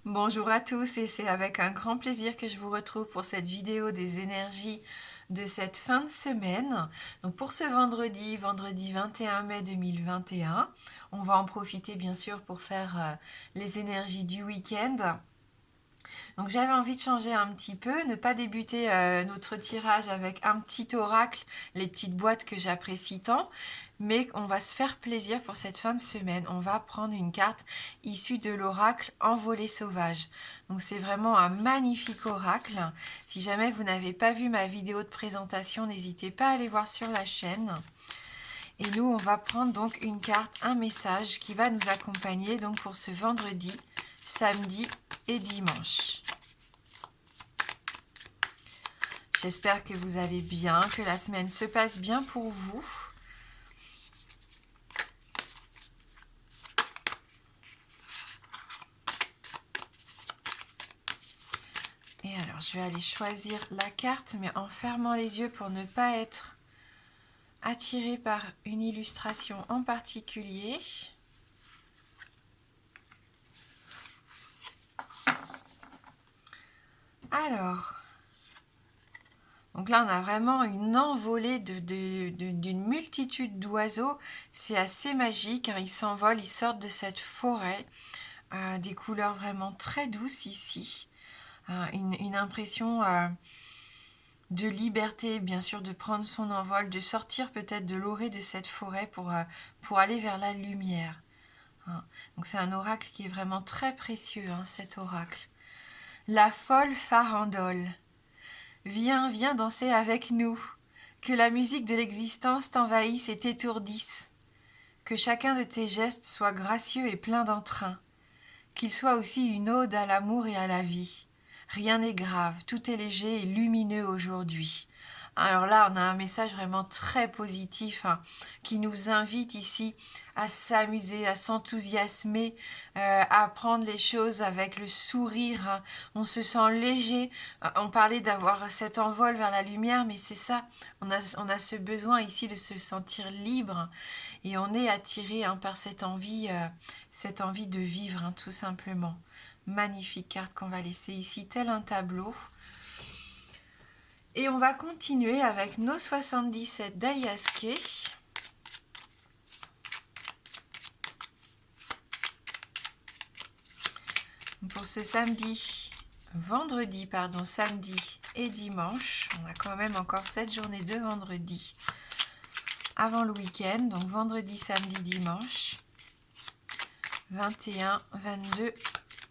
Bonjour à tous et c'est avec un grand plaisir que je vous retrouve pour cette vidéo des énergies de cette fin de semaine. Donc pour ce vendredi 21 mai 2021, on va en profiter bien sûr pour faire les énergies du week-end. Donc j'avais envie de changer un petit peu, ne pas débuter notre tirage avec un petit oracle, les petites boîtes que j'apprécie tant, mais on va se faire plaisir pour cette fin de semaine. On va prendre une carte issue de l'oracle Envolée sauvage. Donc c'est vraiment un magnifique oracle. Si jamais vous n'avez pas vu ma vidéo de présentation, n'hésitez pas à aller voir sur la chaîne. Et nous, on va prendre donc une carte, un message qui va nous accompagner donc pour ce vendredi, samedi et dimanche. J'espère que vous allez bien, que la semaine se passe bien pour vous. Et alors, je vais aller choisir la carte, mais en fermant les yeux pour ne pas être attiré par une illustration en particulier. Alors, donc là, on a vraiment une envolée d'une multitude d'oiseaux. C'est assez magique, hein. Ils s'envolent, ils sortent de cette forêt. Des couleurs vraiment très douces ici. Une impression de liberté, bien sûr, de prendre son envol, de sortir peut-être de l'orée de cette forêt pour aller vers la lumière. Donc c'est un oracle qui est vraiment très précieux, cet oracle. La folle farandole. Viens, viens danser avec nous. Que la musique de l'existence t'envahisse et t'étourdisse. Que chacun de tes gestes soit gracieux et plein d'entrain. Qu'il soit aussi une ode à l'amour et à la vie. Rien n'est grave, tout est léger et lumineux aujourd'hui. Alors là, on a un message vraiment très positif, qui nous invite ici à s'amuser, à s'enthousiasmer, à prendre les choses avec le sourire. On se sent léger. On parlait d'avoir cet envol vers la lumière, mais c'est ça. On a ce besoin ici de se sentir libre et on est attiré par cette envie de vivre, tout simplement. Magnifique carte qu'on va laisser ici, tel un tableau. Et on va continuer avec nos 77 d'Aliaské. Pour ce samedi et dimanche, on a quand même encore 7 journées de vendredi avant le week-end, donc vendredi, samedi, dimanche, 21, 22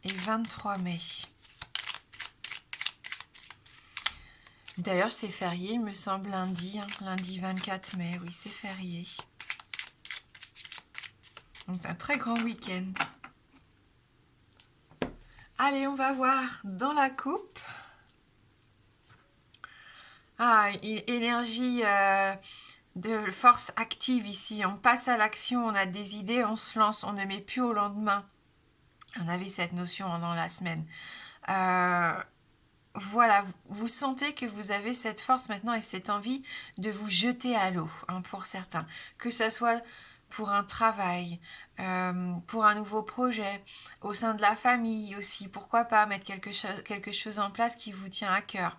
et 23 mai. D'ailleurs, c'est férié, il me semble, lundi, lundi 24 mai, oui, c'est férié. Donc, un très grand week-end. Allez, on va voir dans la coupe. Énergie de force active ici. On passe à l'action, on a des idées, on se lance, on ne met plus au lendemain. On avait cette notion dans la semaine. Voilà, vous sentez que vous avez cette force maintenant et cette envie de vous jeter à l'eau, pour certains. Que ce soit pour un travail, pour un nouveau projet, au sein de la famille aussi, pourquoi pas mettre quelque chose en place qui vous tient à cœur.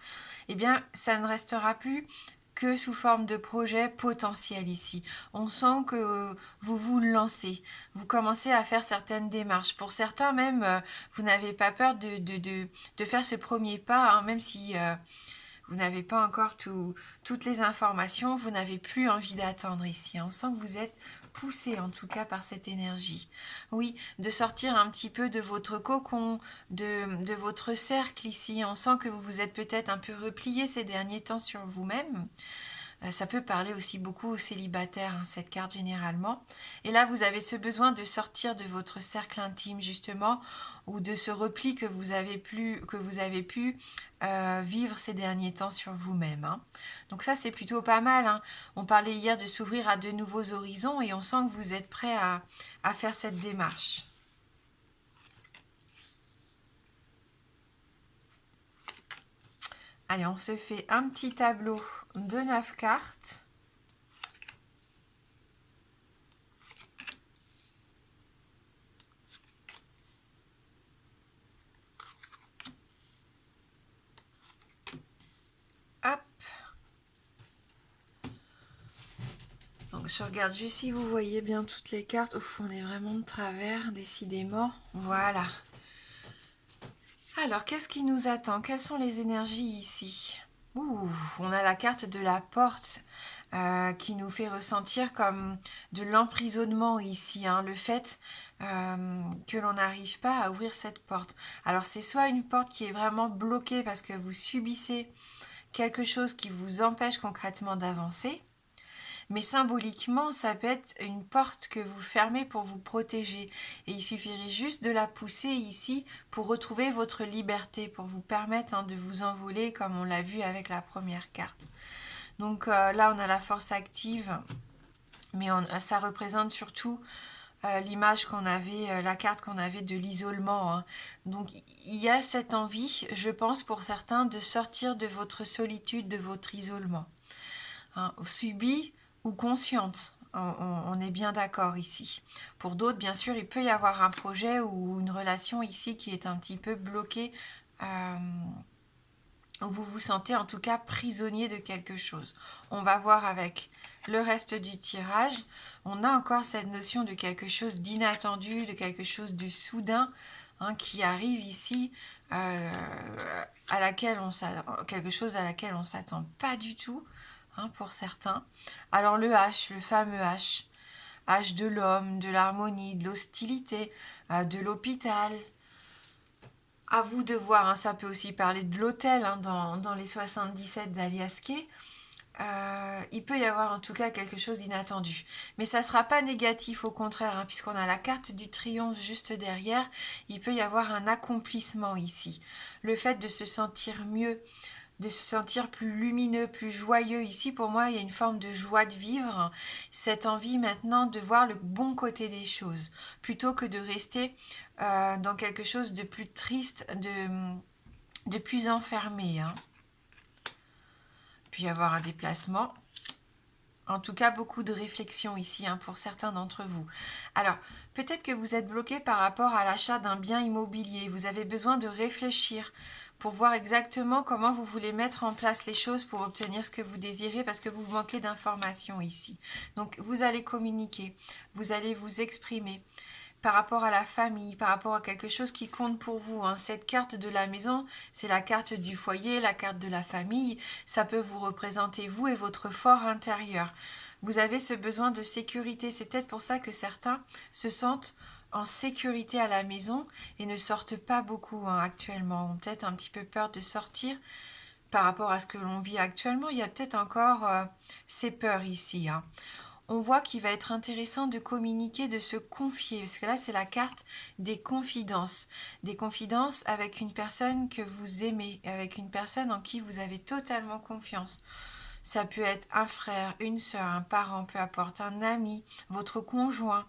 Eh bien, ça ne restera plus que sous forme de projet potentiel ici. On sent que vous vous lancez, vous commencez à faire certaines démarches. Pour certains même, vous n'avez pas peur de faire ce premier pas, même si vous n'avez pas encore toutes les informations, vous n'avez plus envie d'attendre ici. On sent que vous êtes poussé en tout cas par cette énergie. Oui, de sortir un petit peu de votre cocon, de votre cercle ici. On sent que vous vous êtes peut-être un peu replié ces derniers temps sur vous-même. Ça peut parler aussi beaucoup aux célibataires, cette carte généralement. Et là, vous avez ce besoin de sortir de votre cercle intime, justement, ou de ce repli que vous avez pu vivre ces derniers temps sur vous-même. Donc ça, c'est plutôt pas mal. On parlait hier de s'ouvrir à de nouveaux horizons et on sent que vous êtes prêt à faire cette démarche. Allez, on se fait un petit tableau de 9 cartes. Je regarde juste si vous voyez bien toutes les cartes. Ouf, on est vraiment de travers, décidément. Voilà. Alors, qu'est-ce qui nous attend? Quelles sont les énergies ici? Ouh, on a la carte de la porte qui nous fait ressentir comme de l'emprisonnement ici, hein, le fait que l'on n'arrive pas à ouvrir cette porte. Alors, c'est soit une porte qui est vraiment bloquée parce que vous subissez quelque chose qui vous empêche concrètement d'avancer, mais symboliquement, ça peut être une porte que vous fermez pour vous protéger. Et il suffirait juste de la pousser ici pour retrouver votre liberté, pour vous permettre de vous envoler comme on l'a vu avec la première carte. Donc là, on a la force active, mais ça représente surtout l'image qu'on avait, la carte qu'on avait de l'isolement. Hein. Donc il y a cette envie, je pense pour certains, de sortir de votre solitude, de votre isolement. Hein, subi ou consciente. On est bien d'accord ici. Pour d'autres, bien sûr, il peut y avoir un projet ou une relation ici qui est un petit peu bloquée, où vous vous sentez en tout cas prisonnier de quelque chose. On va voir avec le reste du tirage. On a encore cette notion de quelque chose d'inattendu, de quelque chose de soudain, hein, qui arrive ici, à laquelle quelque chose à laquelle on ne s'attend pas du tout. Hein, pour certains. Alors le H, le fameux H, H de l'homme, de l'harmonie, de l'hostilité, de l'hôpital. À vous de voir, hein, ça peut aussi parler de l'hôtel, hein, dans les 77 d'Alias Kay. Il peut y avoir en tout cas quelque chose d'inattendu. Mais ça ne sera pas négatif, au contraire, hein, puisqu'on a la carte du triomphe juste derrière. Il peut y avoir un accomplissement ici. Le fait de se sentir mieux, de se sentir plus lumineux, plus joyeux. Ici, pour moi, il y a une forme de joie de vivre, cette envie maintenant de voir le bon côté des choses, plutôt que de rester dans quelque chose de plus triste, de plus enfermé. Hein. Puis y avoir un déplacement. En tout cas, beaucoup de réflexion ici, hein, pour certains d'entre vous. Alors, peut-être que vous êtes bloqué par rapport à l'achat d'un bien immobilier. Vous avez besoin de réfléchir pour voir exactement comment vous voulez mettre en place les choses pour obtenir ce que vous désirez, parce que vous manquez d'informations ici. Donc, vous allez communiquer, vous allez vous exprimer par rapport à la famille, par rapport à quelque chose qui compte pour vous. Hein. Cette carte de la maison, c'est la carte du foyer, la carte de la famille. Ça peut vous représenter vous et votre fort intérieur. Vous avez ce besoin de sécurité. C'est peut-être pour ça que certains se sentent en sécurité à la maison et ne sortent pas beaucoup, hein, actuellement. Ont peut-être un petit peu peur de sortir par rapport à ce que l'on vit actuellement. Il y a peut-être encore ces peurs ici. Hein. On voit qu'il va être intéressant de communiquer, de se confier, parce que là c'est la carte des confidences avec une personne que vous aimez, avec une personne en qui vous avez totalement confiance. Ça peut être un frère, une sœur, un parent, peu importe, un ami, votre conjoint,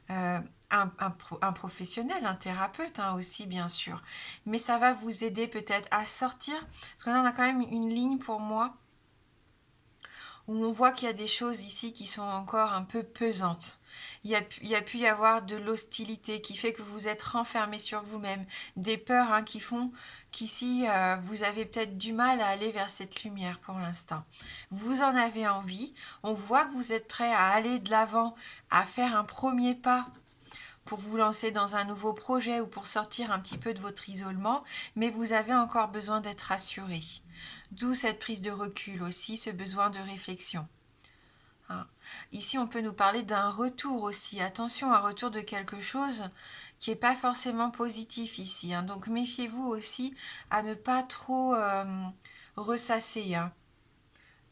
un professionnel, un thérapeute, hein, aussi bien sûr. Mais ça va vous aider peut-être à sortir, parce qu'on en a quand même une ligne pour moi, où on voit qu'il y a des choses ici qui sont encore un peu pesantes. Il y a pu y avoir de l'hostilité qui fait que vous vous êtes renfermé sur vous-même, des peurs, hein, qui font qu'ici, vous avez peut-être du mal à aller vers cette lumière pour l'instant. Vous en avez envie, on voit que vous êtes prêt à aller de l'avant, à faire un premier pas pour vous lancer dans un nouveau projet ou pour sortir un petit peu de votre isolement, mais vous avez encore besoin d'être rassuré. D'où cette prise de recul aussi, ce besoin de réflexion. Hein. Ici, on peut nous parler d'un retour aussi. Attention, un retour de quelque chose qui n'est pas forcément positif ici. Hein. Donc, méfiez-vous aussi à ne pas trop ressasser. Hein.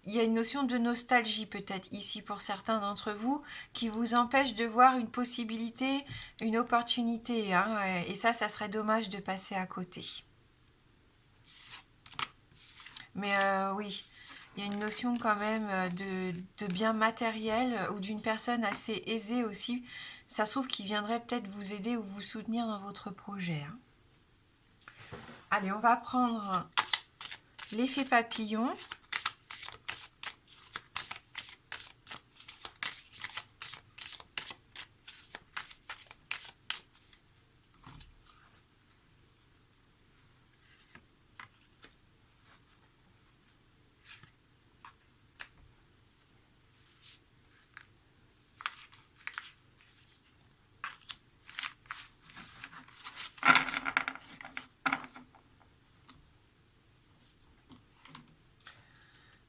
Il y a une notion de nostalgie peut-être ici pour certains d'entre vous qui vous empêche de voir une possibilité, une opportunité. Hein. Et ça serait dommage de passer à côté. Mais oui, il y a une notion quand même de bien matériel ou d'une personne assez aisée aussi. Ça se trouve qui viendrait peut-être vous aider ou vous soutenir dans votre projet. Hein. Allez, on va prendre l'effet papillon.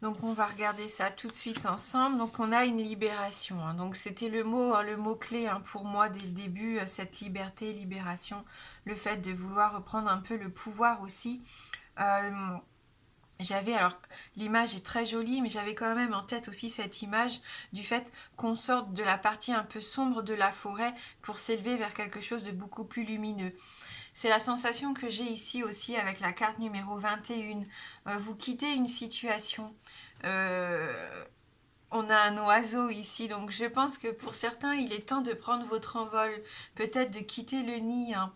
Donc on va regarder ça tout de suite ensemble. Donc on a une libération, hein. Donc c'était le mot clé, hein, pour moi dès le début, cette liberté, libération, le fait de vouloir reprendre un peu le pouvoir aussi. Alors l'image est très jolie, mais j'avais quand même en tête aussi cette image du fait qu'on sorte de la partie un peu sombre de la forêt pour s'élever vers quelque chose de beaucoup plus lumineux. C'est la sensation que j'ai ici aussi avec la carte numéro 21. Vous quittez une situation. On a un oiseau ici, donc je pense que pour certains, il est temps de prendre votre envol, peut-être de quitter le nid, hein,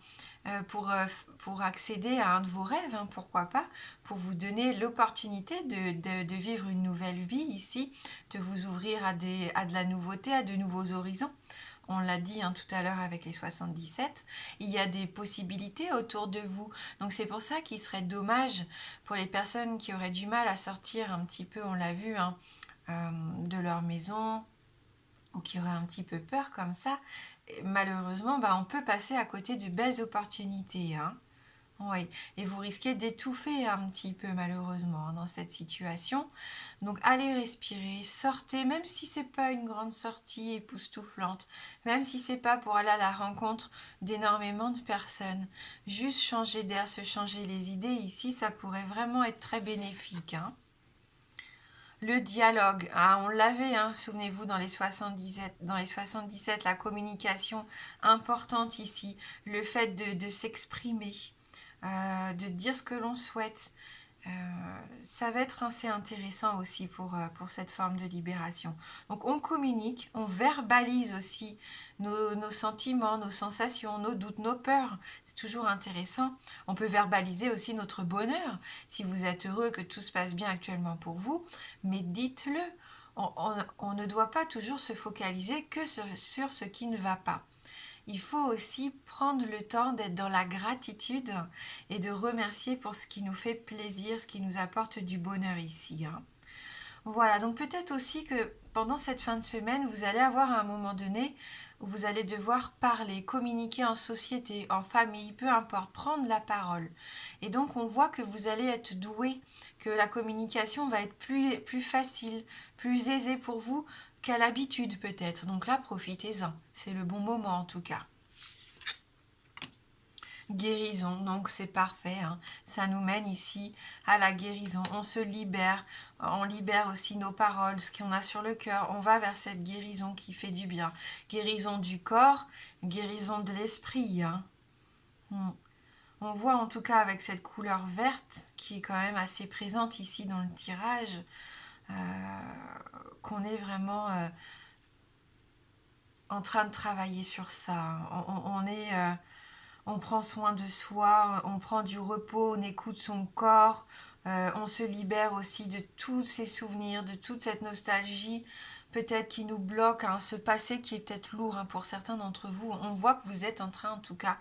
pour accéder à un de vos rêves, hein, pourquoi pas, pour vous donner l'opportunité de vivre une nouvelle vie ici, de vous ouvrir à de la nouveauté, à de nouveaux horizons. On l'a dit, hein, tout à l'heure avec les 77, il y a des possibilités autour de vous. Donc c'est pour ça qu'il serait dommage pour les personnes qui auraient du mal à sortir un petit peu, on l'a vu, hein, de leur maison, ou qui auraient un petit peu peur comme ça. Et malheureusement, on peut passer à côté de belles opportunités, hein. Oui, et vous risquez d'étouffer un petit peu malheureusement dans cette situation. Donc allez respirer, sortez, même si c'est pas une grande sortie époustouflante, même si c'est pas pour aller à la rencontre d'énormément de personnes. Juste changer d'air, se changer les idées ici, ça pourrait vraiment être très bénéfique, hein. Le dialogue, on l'avait, hein, souvenez-vous, dans les 77, la communication importante ici, le fait de s'exprimer, de dire ce que l'on souhaite. Ça va être assez intéressant aussi pour cette forme de libération. Donc on communique, on verbalise aussi nos sentiments, nos sensations, nos doutes, nos peurs. C'est toujours intéressant. On peut verbaliser aussi notre bonheur. Si vous êtes heureux, que tout se passe bien actuellement pour vous, mais dites-le. On ne doit pas toujours se focaliser que sur ce qui ne va pas. Il faut aussi prendre le temps d'être dans la gratitude et de remercier pour ce qui nous fait plaisir, ce qui nous apporte du bonheur ici, hein. Voilà, donc peut-être aussi que pendant cette fin de semaine, vous allez avoir à un moment donné où vous allez devoir parler, communiquer en société, en famille, peu importe, prendre la parole. Et donc on voit que vous allez être doué, que la communication va être plus facile, plus aisée pour vous qu'à l'habitude peut-être. Donc là, profitez-en. C'est le bon moment en tout cas. Guérison, donc c'est parfait, hein. Ça nous mène ici à la guérison. On se libère, on libère aussi nos paroles, ce qu'on a sur le cœur. On va vers cette guérison qui fait du bien. Guérison du corps, guérison de l'esprit, hein. On voit en tout cas avec cette couleur verte qui est quand même assez présente ici dans le tirage, qu'on est vraiment en train de travailler sur ça. On prend soin de soi, on prend du repos, on écoute son corps, on se libère aussi de tous ces souvenirs, de toute cette nostalgie, peut-être qui nous bloque, hein, ce passé qui est peut-être lourd, hein, pour certains d'entre vous. On voit que vous êtes en train, en tout cas,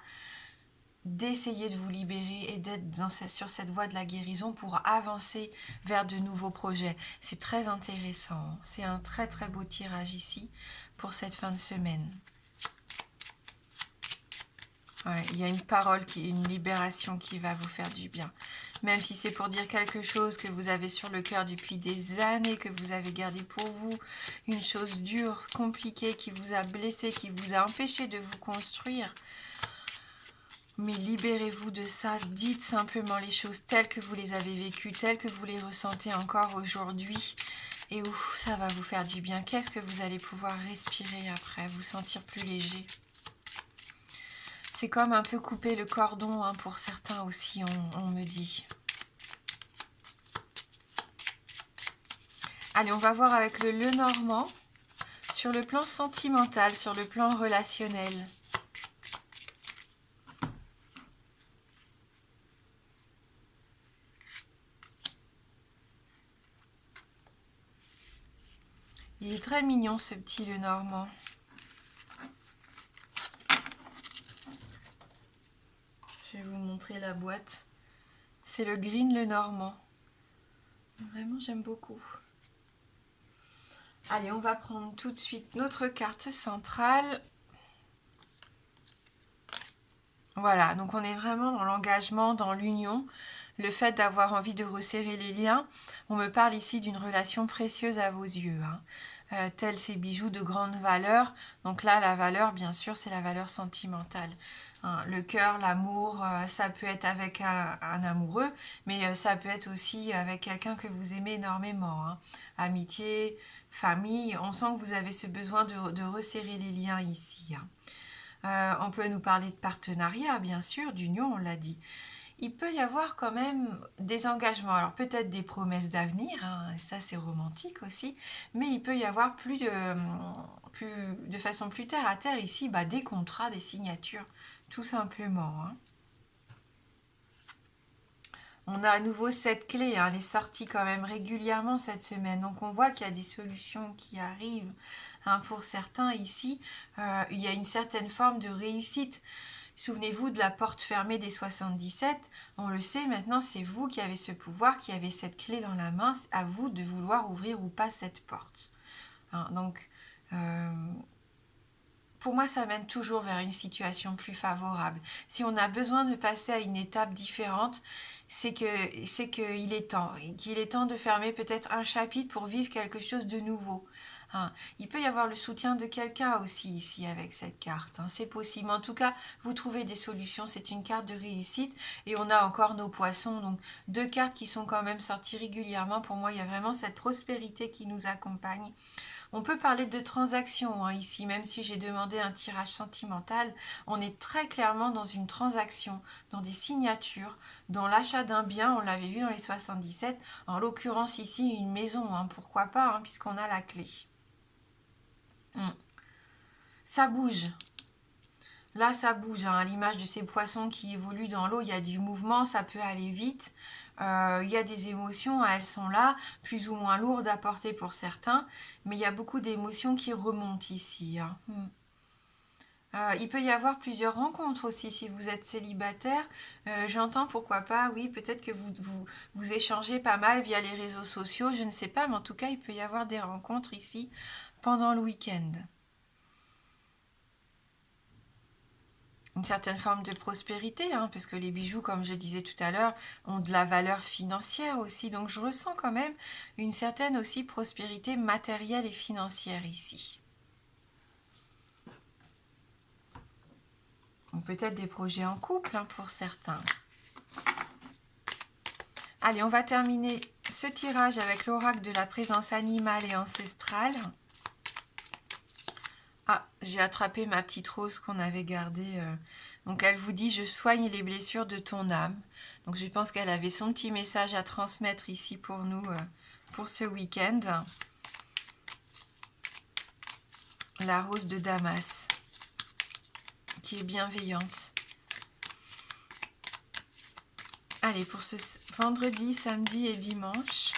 d'essayer de vous libérer et d'être sur cette voie de la guérison pour avancer vers de nouveaux projets. C'est très intéressant, hein. C'est un très très beau tirage ici pour cette fin de semaine. Ouais, il y a une parole, une libération qui va vous faire du bien. Même si c'est pour dire quelque chose que vous avez sur le cœur depuis des années, que vous avez gardé pour vous, une chose dure, compliquée, qui vous a blessé, qui vous a empêché de vous construire. Mais libérez-vous de ça, dites simplement les choses telles que vous les avez vécues, telles que vous les ressentez encore aujourd'hui. Et ouf, ça va vous faire du bien. Qu'est-ce que vous allez pouvoir respirer après, vous sentir plus léger. C'est comme un peu couper le cordon, hein, pour certains aussi, on me dit. Allez, on va voir avec le Lenormand sur le plan sentimental, sur le plan relationnel. Il est très mignon ce petit Lenormand. Je vais vous montrer la boîte. C'est le Green Lenormand. Vraiment, j'aime beaucoup. Allez, on va prendre tout de suite notre carte centrale. Voilà, donc on est vraiment dans l'engagement, dans l'union. le fait d'avoir envie de resserrer les liens. On me parle ici d'une relation précieuse à vos yeux, tels ces bijoux de grande valeur. Donc là, la valeur, bien sûr, c'est la valeur sentimentale. Le cœur, l'amour, ça peut être avec un amoureux, mais ça peut être aussi avec quelqu'un que vous aimez énormément. Amitié, famille, on sent que vous avez ce besoin de resserrer les liens ici. On peut nous parler de partenariat, bien sûr, d'union, on l'a dit. Il peut y avoir quand même des engagements, alors peut-être des promesses d'avenir, ça c'est romantique aussi, mais il peut y avoir de façon plus terre à terre ici, des contrats, des signatures, tout simplement. On a à nouveau cette clé, elle est sortie quand même régulièrement cette semaine, donc on voit qu'il y a des solutions qui arrivent. Pour certains ici, il y a une certaine forme de réussite. Souvenez-vous de la porte fermée des 77, on le sait maintenant, c'est vous qui avez ce pouvoir, qui avez cette clé dans la main, c'est à vous de vouloir ouvrir ou pas cette porte. Donc, pour moi, ça mène toujours vers une situation plus favorable. Si on a besoin de passer à une étape différente, c'est qu'il est temps, qu'il est temps de fermer peut-être un chapitre pour vivre quelque chose de nouveau. Il peut y avoir le soutien de quelqu'un aussi ici avec cette carte. C'est possible. En tout cas, vous trouvez des solutions. C'est une carte de réussite. Et on a encore nos poissons. Donc, deux cartes qui sont quand même sorties régulièrement. Pour moi, il y a vraiment cette prospérité qui nous accompagne. On peut parler de transactions ici, même si j'ai demandé un tirage sentimental. On est très clairement dans une transaction, dans des signatures, dans l'achat d'un bien. On l'avait vu dans les 77. En l'occurrence ici, une maison. Pourquoi pas, puisqu'on a la clé. Ça bouge. Là, ça bouge. À l'image de ces poissons qui évoluent dans l'eau, il y a du mouvement, ça peut aller vite. Il y a des émotions, elles sont là, plus ou moins lourdes à porter pour certains, mais il y a beaucoup d'émotions qui remontent ici. Il peut y avoir plusieurs rencontres aussi si vous êtes célibataire. J'entends pourquoi pas, oui, peut-être que vous échangez pas mal via les réseaux sociaux, je ne sais pas, mais en tout cas, il peut y avoir des rencontres ici pendant le week-end. Une certaine forme de prospérité, parce que les bijoux, comme je disais tout à l'heure, ont de la valeur financière aussi. Donc je ressens quand même une certaine aussi prospérité matérielle et financière ici. Ou peut-être des projets en couple pour certains. Allez, on va terminer ce tirage avec l'oracle de la présence animale et ancestrale. Ah, j'ai attrapé ma petite rose qu'on avait gardée. Donc elle vous dit « Je soigne les blessures de ton âme ». Donc je pense qu'elle avait son petit message à transmettre ici pour nous, pour ce week-end. La rose de Damas, qui est bienveillante. Allez, pour ce vendredi, samedi et dimanche.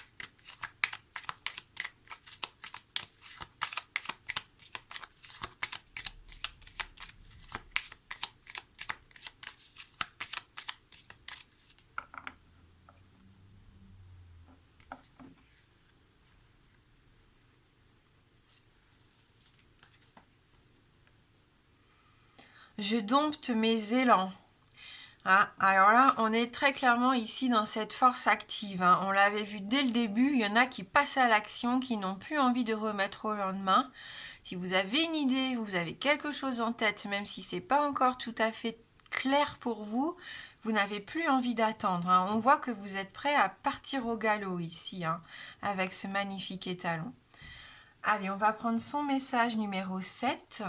Je dompte mes élans. Alors là, on est très clairement ici dans cette force active. On l'avait vu dès le début, il y en a qui passent à l'action, qui n'ont plus envie de remettre au lendemain. Si vous avez une idée, vous avez quelque chose en tête, même si c'est pas encore tout à fait clair pour vous, vous n'avez plus envie d'attendre. On voit que vous êtes prêt à partir au galop ici, avec ce magnifique étalon. Allez, on va prendre son message numéro 7.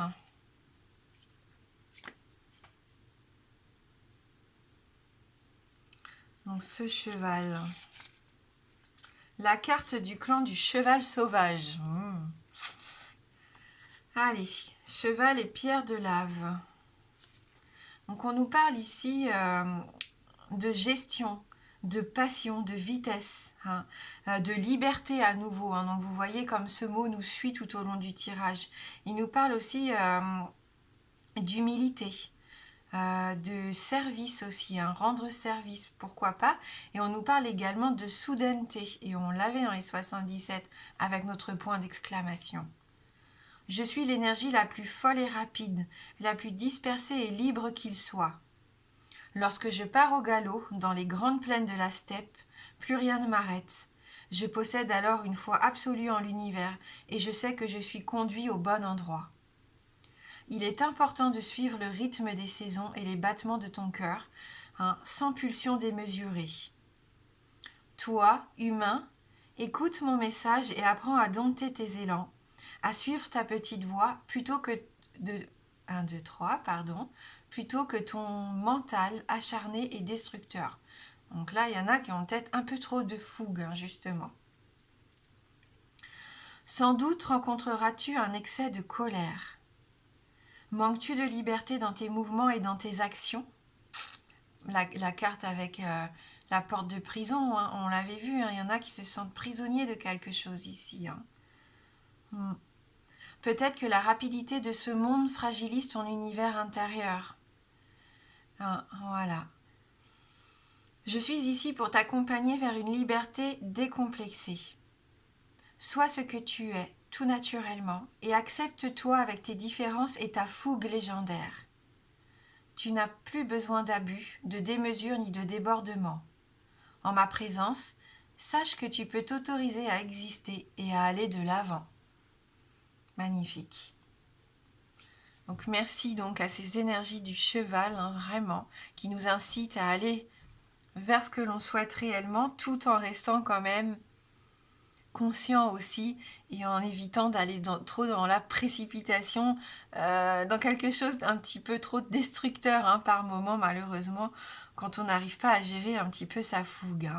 Donc ce cheval. La carte du clan du cheval sauvage. Allez, cheval et pierre de lave. Donc on nous parle ici de gestion, de passion, de vitesse, de liberté à nouveau. Donc vous voyez comme ce mot nous suit tout au long du tirage. Il nous parle aussi d'humilité. De service aussi, rendre service, pourquoi pas. Et on nous parle également de soudaineté, et on l'avait dans les 77 avec notre point d'exclamation. Je suis l'énergie la plus folle et rapide, la plus dispersée et libre qu'il soit. Lorsque je pars au galop dans les grandes plaines de la steppe, plus rien ne m'arrête. Je possède alors une foi absolue en l'univers et je sais que je suis conduit au bon endroit. Il est important de suivre le rythme des saisons et les battements de ton cœur, sans pulsion démesurée. Toi, humain, écoute mon message et apprends à dompter tes élans, à suivre ta petite voix plutôt que plutôt que ton mental acharné et destructeur. Donc là, il y en a qui ont peut-être un peu trop de fougue, justement. Sans doute rencontreras-tu un excès de colère. Manques-tu de liberté dans tes mouvements et dans tes actions? La carte avec la porte de prison, on l'avait vu, il y en a qui se sentent prisonniers de quelque chose ici. Peut-être que la rapidité de ce monde fragilise ton univers intérieur. Voilà. Je suis ici pour t'accompagner vers une liberté décomplexée. Sois ce que tu es, tout naturellement, et accepte-toi avec tes différences et ta fougue légendaire. Tu n'as plus besoin d'abus, de démesure ni de débordement. En ma présence, sache que tu peux t'autoriser à exister et à aller de l'avant. Magnifique. Donc merci donc à ces énergies du cheval, vraiment, qui nous incitent à aller vers ce que l'on souhaite réellement, tout en restant quand même conscient aussi et en évitant d'aller trop dans la précipitation, dans quelque chose d'un petit peu trop destructeur par moment, malheureusement, quand on n'arrive pas à gérer un petit peu sa fougue.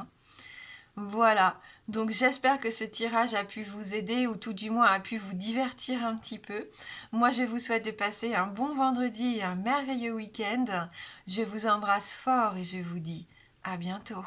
Voilà, donc j'espère que ce tirage a pu vous aider ou tout du moins a pu vous divertir un petit peu. Moi je vous souhaite de passer un bon vendredi et un merveilleux week-end. Je vous embrasse fort et je vous dis à bientôt.